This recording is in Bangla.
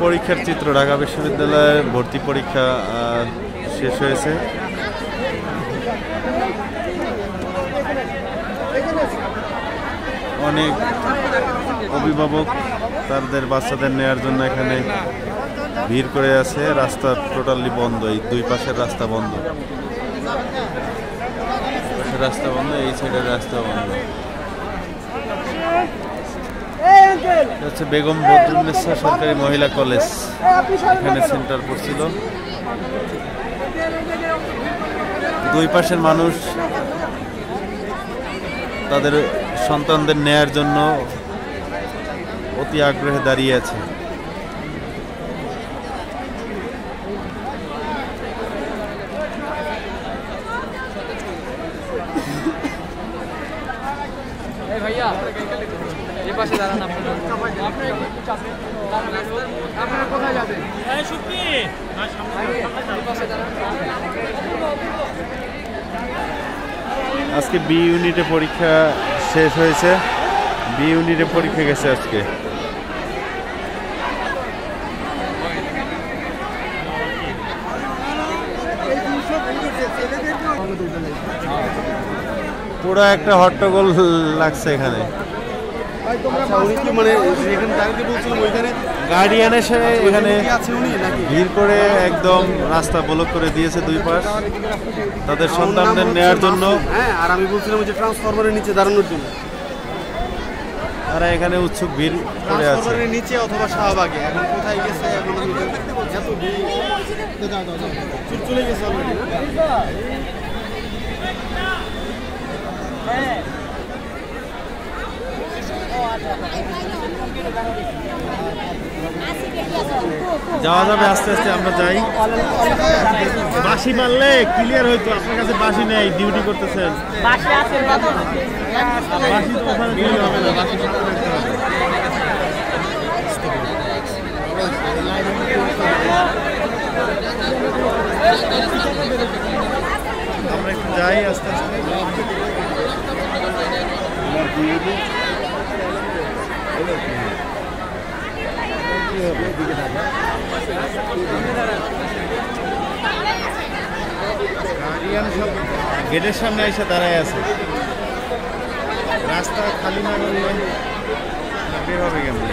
পরীক্ষার চিত্র ঢাকা বিশ্ববিদ্যালয়ের ভর্তি পরীক্ষা শেষ হয়েছে। অনেক অভিভাবক তাদের বাচ্চাদের নেওয়ার জন্য এখানে ভিড় করে আছে। রাস্তা টোটালি বন্ধ, এই দুই পাশের রাস্তা বন্ধ, রাস্তা বন্ধ, এই সাইডের রাস্তা বন্ধ। হচ্ছে বেগম বদরুন্নেসা সরকারি মহিলা কলেজ, এখানে সেন্টার পড়ছিল। দুই পাশের মানুষ তাদের সন্তানদের নেয়ার জন্য অতি আগ্রহে দাঁড়িয়ে আছে। আজকে বি ইউনিটে পরীক্ষা শেষ হয়েছে, বি ইউনিটে পরীক্ষা গেছে আজকে। পুরো একটা হট্টগোল লাগছে এখানে। গার্ডিয়ান এসে এখানে ভিড় করে একদম রাস্তা ব্লক করে দিয়েছে দুই পাশ তাদের সন্তানদের নেওয়ার জন্য। হ্যাঁ, আর আমি বলছিলাম যে ট্রান্সফরমারের নিচে দাঁড়ানোর জন্য। তারা এখানে উৎসুক ভিড় করে আছে নিচে অথবা শাহবাগে। এখন কোথায় গেছে, এখন এত ভিড় চলে গেছে অলরেডি। যাওয়া যাবে আস্তে আস্তে, আমরা যাই। বাঁশি মারলে ক্লিয়ার হইতো, আপনার কাছে বাঁশি নেই, ডিউটি করতেছেন। বাঁশি তো ওখানে দিলে হবে না, বাঁশি করতে হবে। আমরা একটু যাই আস্তে আস্তে। গার্ডিয়ান সব গেটের সামনে এসে দাঁড়ায় আছে, রাস্তা খালি না করলে বের হবে কেমন।